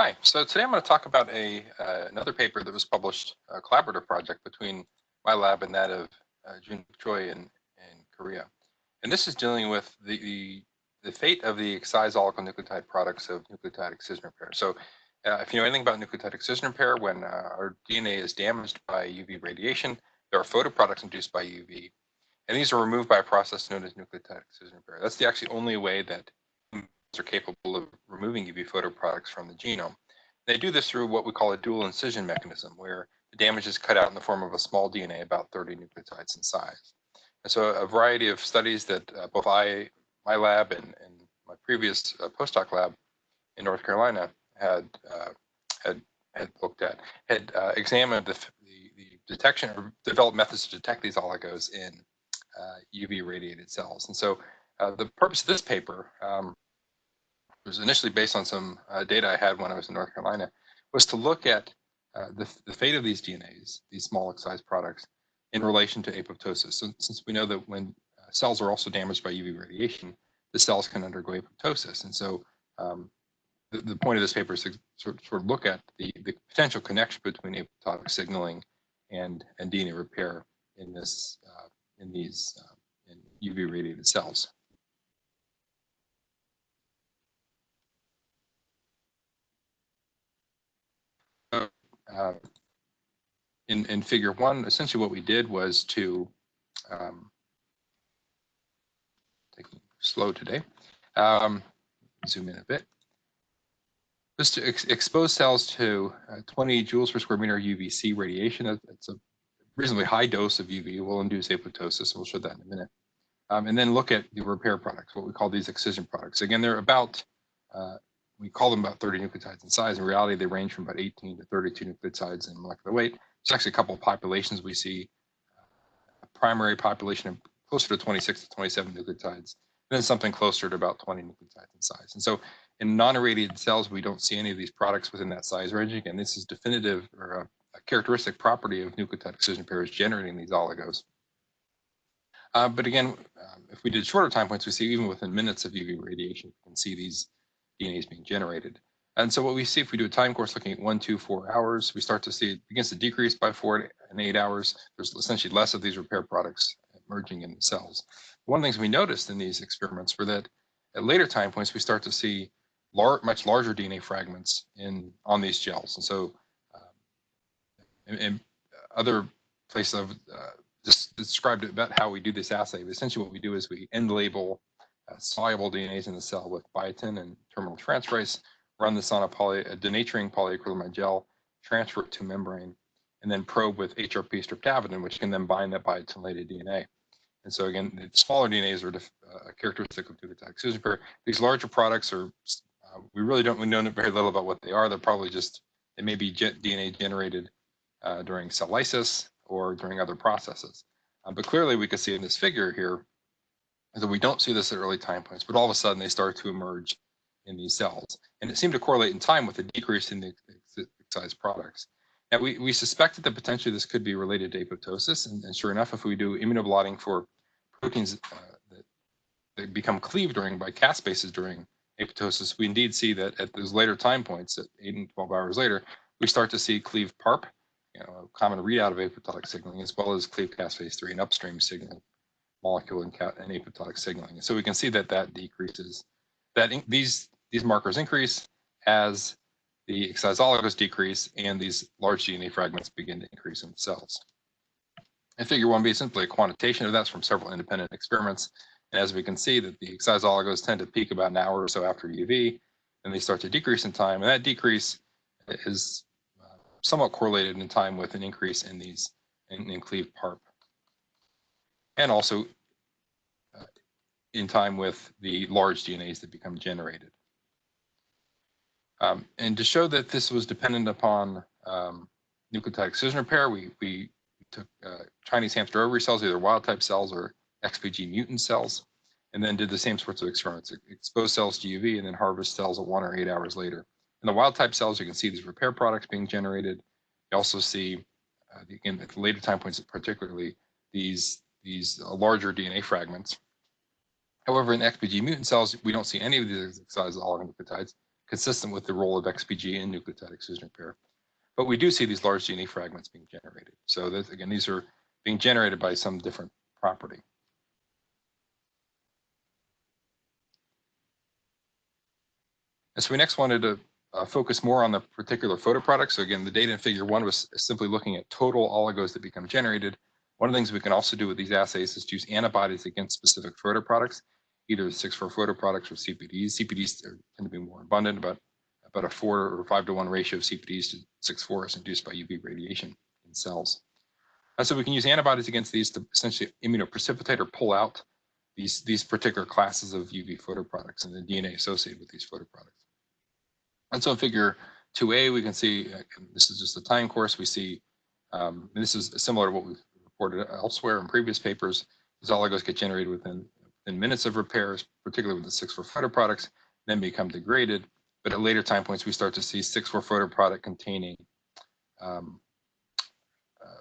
Hi, so today I'm going to talk about another paper that was published, a collaborative project between my lab and that of Jun Choi in Korea. And this is dealing with the fate of the excised oligonucleotide products of nucleotide excision repair. So if you know anything about nucleotide excision repair, when our DNA is damaged by UV radiation, there are photoproducts induced by UV. And these are removed by a process known as nucleotide excision repair. That's the actually only way that humans are capable of removing UV photoproducts from the genome. They do this through what we call a dual incision mechanism, where the damage is cut out in the form of a small DNA, about 30 nucleotides in size. And so a variety of studies that both my lab and my previous postdoc lab in North Carolina had looked at, had examined the detection or developed methods to detect these oligos in UV radiated cells. And so the purpose of this paper was initially based on some data I had when I was in North Carolina, was to look at the fate of these DNAs, these small excised products, in relation to apoptosis. So since we know that when cells are also damaged by UV radiation, the cells can undergo apoptosis. And so the point of this paper is to sort of look at the potential connection between apoptotic signaling and DNA repair in these UV radiated cells. In figure one, essentially what we did was to taking slow today. Zoom in a bit. Just to expose cells to 20 joules per square meter UVC radiation. That's a reasonably high dose of UV, will induce apoptosis. We'll show that in a minute. And then look at the repair products, what we call these excision products. Again, they're about, we call them about 30 nucleotides in size. In reality, they range from about 18 to 32 nucleotides in molecular weight. There's actually a couple of populations we see. A primary population of closer to 26 to 27 nucleotides, and then something closer to about 20 nucleotides in size. And so in non-irradiated cells, we don't see any of these products within that size range. Again, this is definitive or a characteristic property of nucleotide excision pairs generating these oligos. But again, if we did shorter time points, we see even within minutes of UV radiation, we can see these DNAs being generated. And so what we see if we do a time course looking at 1, 2, 4 hours, we start to see it begins to decrease by 4 and 8 hours. There's essentially less of these repair products emerging in the cells. One of the things we noticed in these experiments were that at later time points, we start to see much larger DNA fragments on these gels. And so in other places I've just described about how we do this assay. But essentially what we do is we end label soluble DNAs in the cell with biotin and terminal transferase, run this on a denaturing polyacrylamide gel, transfer it to membrane, and then probe with HRP streptavidin, which can then bind that biotinylated DNA. And so again, the smaller DNAs are a characteristic of nucleotide excision repair. These larger products are, we know very little about what they are. They're probably just, they may be DNA generated during cell lysis or during other processes. But clearly we can see in this figure here that we don't see this at early time points, but all of a sudden they start to emerge in these cells. And it seemed to correlate in time with a decrease in the excised products. Now we suspected that potentially this could be related to apoptosis, and sure enough, if we do immunoblotting for proteins that become cleaved by caspases during apoptosis, we indeed see that at those later time points, at 8 and 12 hours later, we start to see cleaved PARP, a common readout of apoptotic signaling, as well as cleaved caspase 3, an upstream signaling molecule in apoptotic signaling. And so we can see that decreases, that these markers increase as the excised oligos decrease and these large DNA fragments begin to increase in the cells. And figure 1b is simply a quantitation of that from several independent experiments. And as we can see, that the excised oligos tend to peak about an hour or so after UV, and they start to decrease in time. And that decrease is somewhat correlated in time with an increase in these in cleaved PARP, and also in time with the large DNAs that become generated. And to show that this was dependent upon nucleotide excision repair, we took Chinese hamster ovary cells, either wild type cells or XPG mutant cells, and then did the same sorts of experiments, expose cells to UV and then harvest cells at 1 or 8 hours later. In the wild type cells, you can see these repair products being generated. You also see, again, at the later time points, particularly these larger DNA fragments. However, in XPG mutant cells, we don't see any of these excised oligonucleotides. consistent with the role of XPG in nucleotide excision repair. But we do see these large DNA fragments being generated. So that, again, these are being generated by some different property. And so we next wanted to focus more on the particular photoproducts. So again, the data in figure 1 was simply looking at total oligos that become generated. One of the things we can also do with these assays is to use antibodies against specific photoproducts, either 6,4 photoproducts or CPDs. CPDs tend to be more abundant, about a 4 or 5 to 1 ratio of CPDs to 6,4 is induced by UV radiation in cells. And so we can use antibodies against these to essentially immunoprecipitate or pull out these particular classes of UV photoproducts and the DNA associated with these photoproducts. And so in figure 2A, we can see, this is just the time course, we see, this is similar to what we've reported elsewhere in previous papers. These oligos get generated within minutes of repairs, particularly with the 6,4 photoproducts, then become degraded. But at later time points, we start to see 6,4 photoproduct containing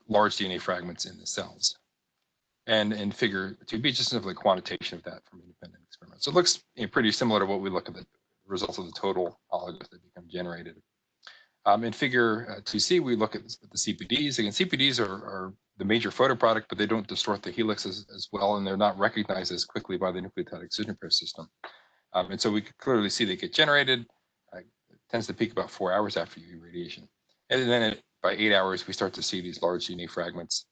large DNA fragments in the cells. And in figure 2B, just simply a quantitation of that from independent experiments. So it looks pretty similar to what we look at the results of the total oligos that become generated. In figure 2C, we look at the CPDs. Again, CPDs are the major photoproduct, but they don't distort the helix as well, and they're not recognized as quickly by the nucleotide excision repair system. And so we can clearly see they get generated. It tends to peak about 4 hours after UV radiation. And then by 8 hours, we start to see these large DNA fragments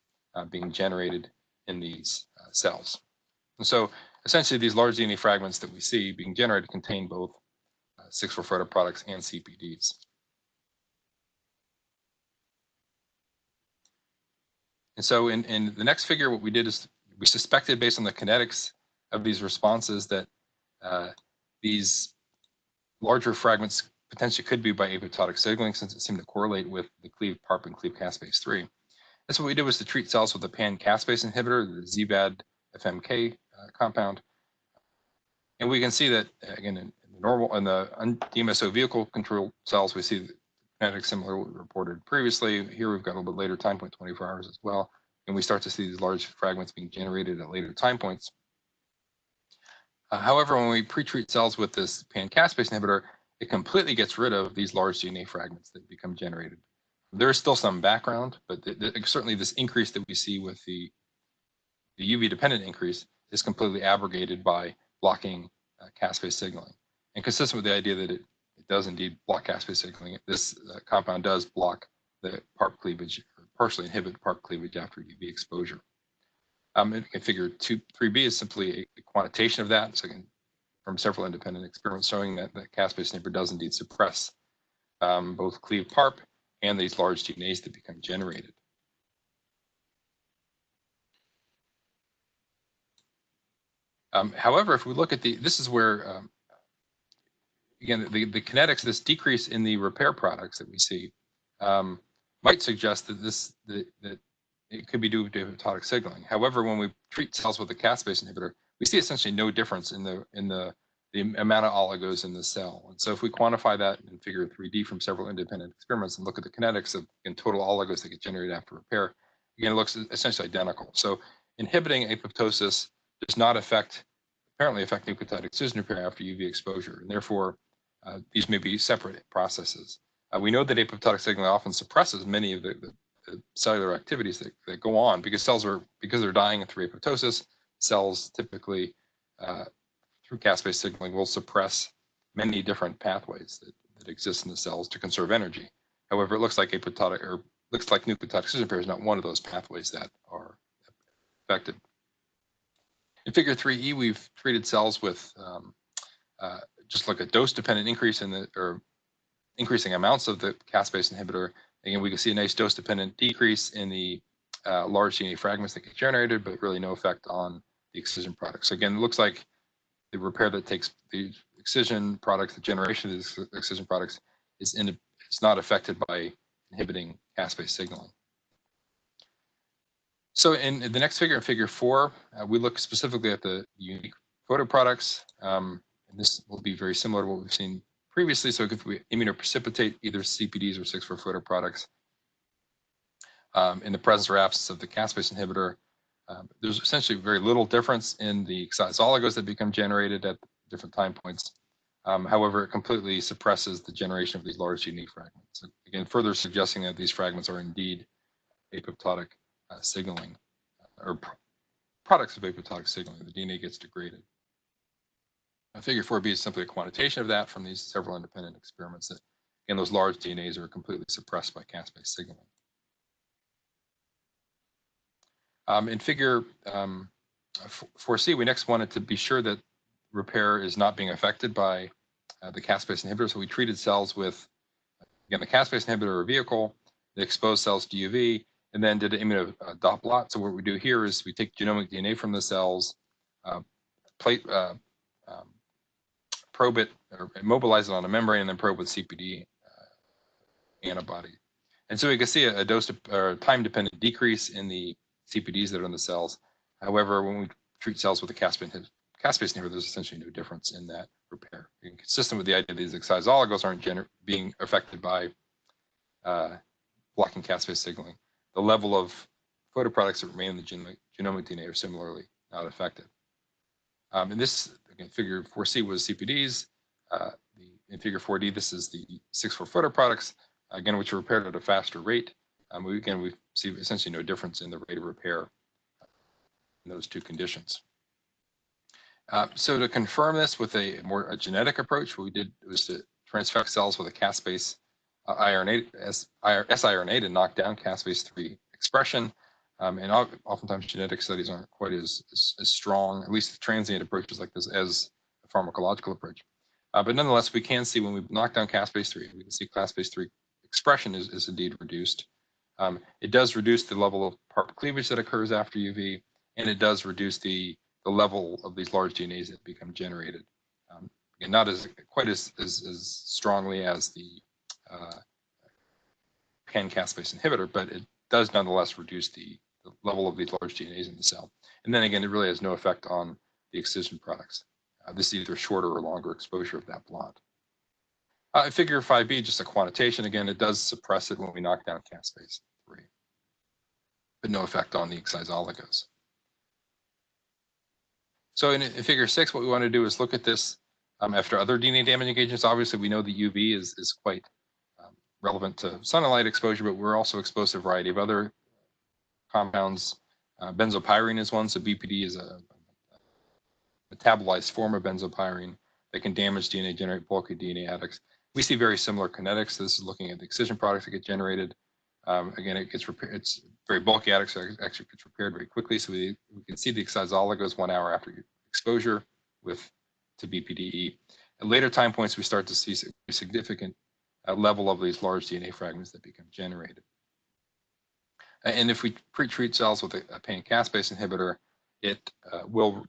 being generated in these cells. And so essentially these large DNA fragments that we see being generated contain both 6,4 photoproducts and CPDs. And so in the next figure, what we did is we suspected based on the kinetics of these responses that these larger fragments potentially could be by apoptotic signaling, since it seemed to correlate with the cleaved PARP and cleaved caspase 3. And so what we did was to treat cells with a pan-caspase inhibitor, the ZBAD FMK compound. And we can see that, again, in the DMSO vehicle control cells, we see the kinetics similar to what we reported previously. Here we've got a little bit later time point, 24 hours as well. And we start to see these large fragments being generated at later time points. However, when we pre-treat cells with this pan-caspase inhibitor, it completely gets rid of these large DNA fragments that become generated. There is still some background, but certainly this increase that we see with the UV-dependent increase is completely abrogated by blocking caspase signaling. And consistent with the idea that it does indeed block caspase signaling, this compound does block the PARP cleavage, or partially inhibit PARP cleavage after UV exposure. In figure 3B is simply a quantitation of that. So again, from several independent experiments showing that the caspase inhibitor does indeed suppress both cleaved PARP and these large DNAs that become generated. However, if we look at this is where, again, the kinetics, this decrease in the repair products that we see might suggest that that it could be due to apoptotic signaling. However, when we treat cells with a caspase inhibitor, we see essentially no difference in the amount of oligos in the cell. And so if we quantify that in figure 3D from several independent experiments and look at the kinetics of total oligos that get generated after repair, again, it looks essentially identical. So inhibiting apoptosis does not apparently affect nucleotide excision repair after UV exposure, and therefore these may be separate processes. We know that apoptotic signaling often suppresses many of the cellular activities that go on because they're dying through apoptosis. Cells typically through caspase signaling will suppress many different pathways that exist in the cells to conserve energy. However, it looks like nucleotide excision repair is not one of those pathways that are affected. In figure 3E, we've treated cells with just like a dose-dependent increase or increasing amounts of the caspase inhibitor. Again, we can see a nice dose-dependent decrease in the large DNA fragments that get generated, but really no effect on the excision products. So again, it looks like the repair that takes the excision products, the generation of these excision products, is not affected by inhibiting caspase signaling. So in the next figure, in figure 4, we look specifically at the unique photoproducts. And this will be very similar to what we've seen previously. So if we immunoprecipitate either CPDs or 6,4 photoproducts in the presence or absence of the caspase inhibitor, there's essentially very little difference in the size oligos that become generated at different time points. However, it completely suppresses the generation of these large DNA fragments. Again, further suggesting that these fragments are indeed apoptotic signaling, or products of apoptotic signaling. The DNA gets degraded. Figure 4b is simply a quantitation of that from these several independent experiments that, again, those large DNAs are completely suppressed by caspase signaling. In figure 4c, we next wanted to be sure that repair is not being affected by the caspase inhibitor. So we treated cells with, again, the caspase inhibitor or vehicle, the exposed cells to UV, and then did an immunodot blot. So what we do here is we take genomic DNA from the cells, probe it or immobilize it on a membrane, and then probe with CPD antibody. And so we can see a dose or time-dependent decrease in the CPDs that are in the cells. However, when we treat cells with a caspase inhibitor, there's essentially no difference in that repair. And consistent with the idea that these excised oligos aren't being affected by blocking caspase signaling, the level of photoproducts that remain in the genomic DNA are similarly not affected. And this, again, figure 4c was CPDs. In figure 4d, this is the 6,4 photoproducts, again, which are repaired at a faster rate. We see essentially no difference in the rate of repair in those two conditions. So to confirm this with a more genetic approach, what we did was to transfect cells with a caspase siRNA to knock down caspase-3 expression. And oftentimes genetic studies aren't quite as strong, at least transient approaches like this, as a pharmacological approach. But nonetheless, we can see when we knock down caspase-3, we can see caspase-3 expression is indeed reduced. It does reduce the level of PARP cleavage that occurs after UV, and it does reduce the level of these large DNAs that become generated. And not quite as strongly as the pan-caspase inhibitor, but it does nonetheless reduce the level of these large DNAs in the cell. And then again, it really has no effect on the excision products. This is either shorter or longer exposure of that blot. Figure 5b, just a quantitation. Again, it does suppress it when we knock down caspase-3, but no effect on the excised oligos. So in figure 6, what we want to do is look at this after other DNA damaging agents. Obviously, we know the UV is quite relevant to sunlight exposure, but we're also exposed to a variety of other compounds. Benzopyrene is one, so BPD is a metabolized form of benzopyrene that can damage DNA, generate bulky DNA adducts. We see very similar kinetics. This is looking at the excision products that get generated. Again, it gets repaired. It's very bulky adducts, so it actually gets repaired very quickly. So we can see the excised oligos 1 hour after exposure to BPDE. At later time points, we start to see a significant level of these large DNA fragments that become generated. And if we pre-treat cells with a pan-caspase inhibitor, it will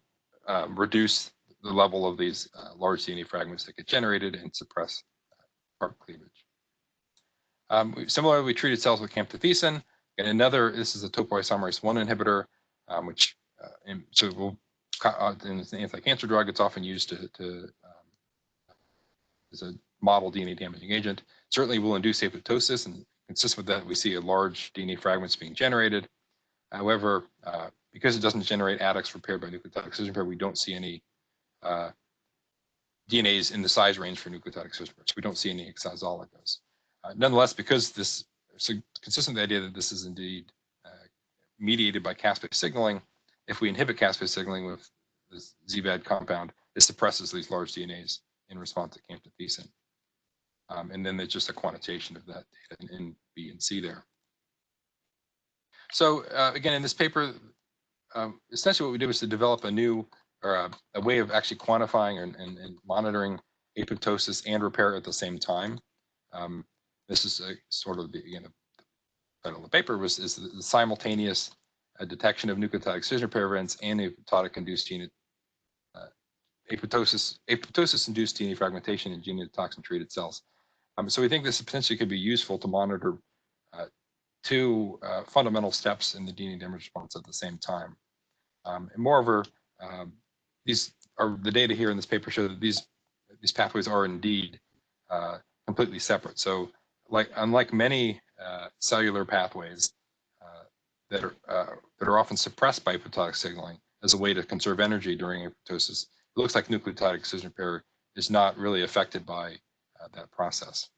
reduce the level of these large DNA fragments that get generated and suppress PARP cleavage. Similarly, we treated cells with camptothecin, and this is a topoisomerase 1 inhibitor, which it's an anti-cancer drug. It's often used as a model DNA damaging agent. Certainly will induce apoptosis, and consistent with that, we see a large DNA fragments being generated. However, because it doesn't generate adducts repaired by nucleotide excision repair, we don't see any DNAs in the size range for nucleotide excision repair. So we don't see any excised oligos. Nonetheless, because this is consistent with the idea that this is indeed mediated by caspase signaling, if we inhibit caspase signaling with this ZVAD compound, it suppresses these large DNAs in response to camptothecin. And then there's just a quantitation of that data in B and C there. So again, in this paper, essentially what we did was to develop a way of actually quantifying and monitoring apoptosis and repair at the same time. This is sort of the title of the paper is the simultaneous detection of nucleotide excision repair events and apoptotic-induced apoptosis-induced DNA fragmentation in genotoxin-treated cells. So we think this potentially could be useful to monitor two fundamental steps in the DNA damage response at the same time. And moreover, the data here in this paper show that these pathways are indeed completely separate. So, unlike many cellular pathways that are often suppressed by apoptotic signaling as a way to conserve energy during apoptosis, it looks like nucleotide excision repair is not really affected by that process.